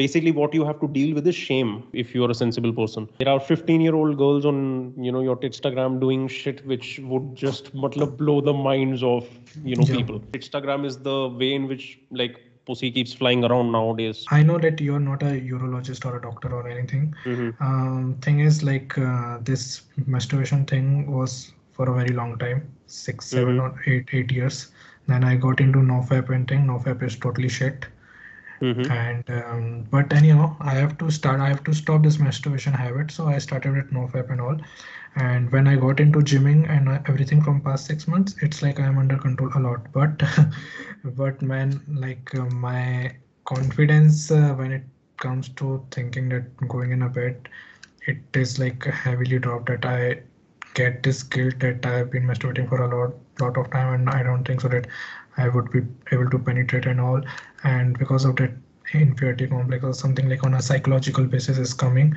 basically what you have to deal with is shame if you are a sensible person. There are 15-year-old girls on, your Instagram doing shit which would just matlab, blow the minds of, Yeah. people. Instagram is the way in which like pussy keeps flying around nowadays. I know that you're not a urologist or a doctor or anything. Mm-hmm. Thing is, like, this masturbation thing was for a very long time, 6, 7, Mm-hmm. or 8 years. Then I got into nofap and thing. Nofap is totally shit. Mm-hmm. And but anyhow, I have to stop this masturbation habit. So I started with nofap and all. And when I got into gymming and everything from past 6 months, it's like I am under control a lot. But but man, like, my confidence, when it comes to thinking that going in a bed, it is like heavily dropped. That I get this guilt that I have been masturbating for a lot of time, and I don't think so that I would be able to penetrate and all. And because of that, inferiority complex or something like on a psychological basis is coming.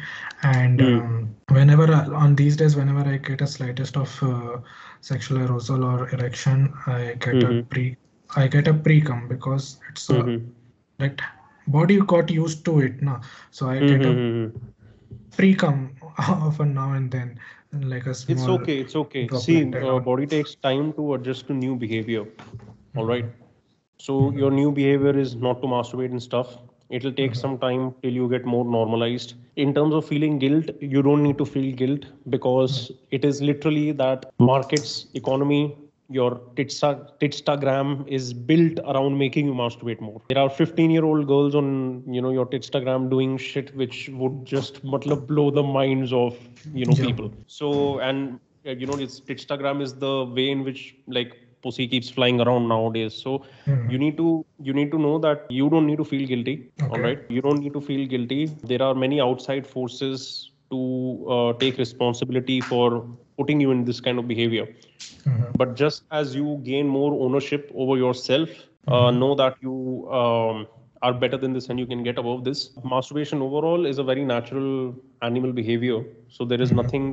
And Mm. whenever on these days, whenever I get a slightest of sexual arousal or erection, Mm-hmm. I get a pre-cum, because it's a, Mm-hmm. that body got used to it now. So I get a Mm-hmm. pre-cum often now and then, like a It's small okay. It's okay. droplet See, and all. body takes time to adjust to new behavior. All right. Mhm, So your mhm, new behavior is not to masturbate and stuff. It'll take mhm. some time till you get more normalized. In terms of feeling guilt, you don't need to feel guilt because it is literally that markets, economy, your Titstagram is built around making you masturbate more. There are 15-year-old girls on, your Titstagram doing shit which would just matlab, blow the minds of, Yeah. people. So, and it's Titstagram is the way in which like pussy keeps flying around nowadays. So Mhm. you need to know that you don't need to feel guilty. All Okay. right, you don't need to feel guilty. There are many outside forces to take responsibility for putting you in this kind of behavior. Mhm, But just as you gain more ownership over yourself, mhm, know that you are better than this and you can get above this. Masturbation overall is a very natural animal behavior. So there is mhm, nothing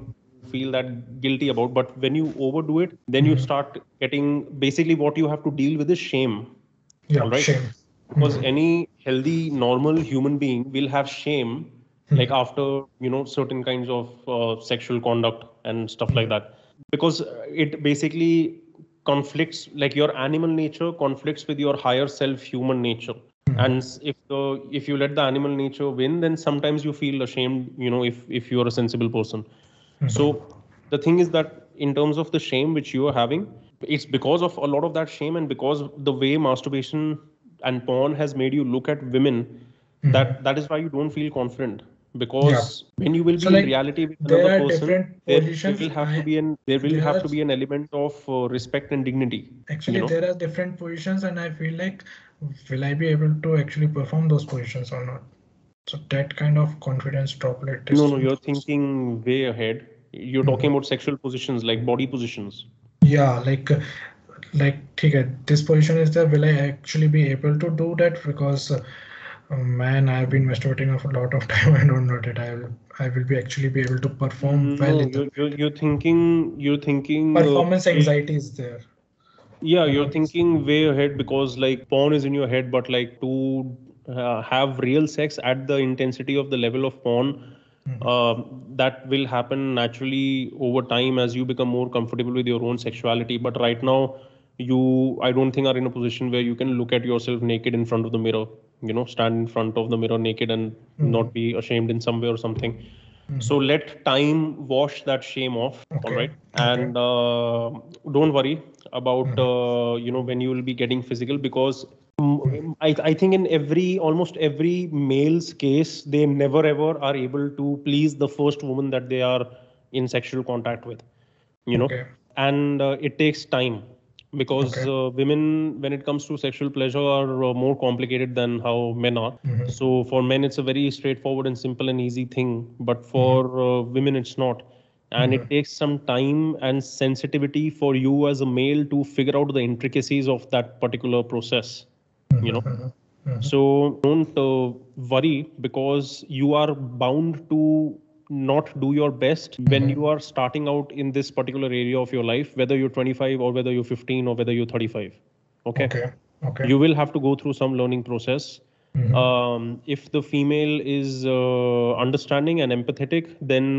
to feel that guilty about. But when you overdo it, then you mhm. start getting basically what you have to deal with is shame. All Yeah, right. shame. Because Mhm, any healthy, normal human being will have shame, like mhm, after, certain kinds of sexual conduct and stuff like mhm. that. Because it basically conflicts, like your animal nature conflicts with your higher self human nature. Mhm, And if you let the animal nature win, then sometimes you feel ashamed, if you are a sensible person. mhm. So the thing is that in terms of the shame which you are having, it's because of a lot of that shame and because the way masturbation and porn has made you look at women, Mhm. that is why you don't feel confident. Yeah. Because when you will So, be in like, reality with another there are person, different there positions. will have to be There are an element of respect and dignity. You actually know. there are different positions, and I feel like, will I be able to actually perform those positions or not? So that kind of confidence droplet No, is. no, you're thinking way ahead. You're talking Mhm. about sexual positions like body positions. Yeah, like, okay, this position is there. Will I actually be able to do that? Because man, I've been masturbating for a lot of time. I don't know that I will be actually be able to perform well No, in the you're thinking performance way, anxiety is there. yeah, You you're know. thinking way ahead because like porn is in your head, but like to have real sex at the intensity of the level of porn, Mhm. that will happen naturally over time as you become more comfortable with your own sexuality. But right now, I don't think are in a position where you can look at yourself naked in front of the mirror, stand in front of the mirror naked and Mhm. not be ashamed in some way or something. So Mhm. let time wash that shame off, all Okay. right? Okay. And don't worry about Mhm. when you will be getting physical because Mhm. I think in almost every male's case, they never ever are able to please the first woman that they are in sexual contact with, you know, Okay. and it takes time because Okay. women, when it comes to sexual pleasure, are more complicated than how men are. Mhm. So for men, it's a very straightforward and simple and easy thing, but Mhm. for women, it's not. And it Mhm. takes some time and sensitivity for you as a male to figure out the intricacies of that particular process, you know. Mhm. Mhm. So don't worry because you are bound to not do your best when Mhm. you are starting out in this particular area of your life, whether you're 25 or whether you're 15 or whether you're 35. Okay. Okay. Okay. You will have to go through some learning process. If the female is understanding and empathetic, then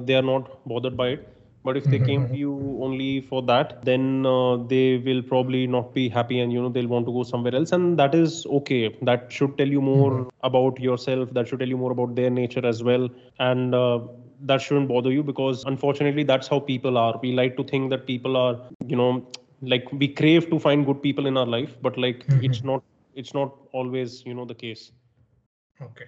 they are not bothered by it. But if they came to you only for that, then they will probably not be happy, and they'll want to go somewhere else, and that is okay. That should tell you more about yourself. That should tell you more about their nature as well, and that shouldn't bother you, because unfortunately that's how people are. We like to think that people are, like, we crave to find good people in our life, but like it's not always the case. Okay.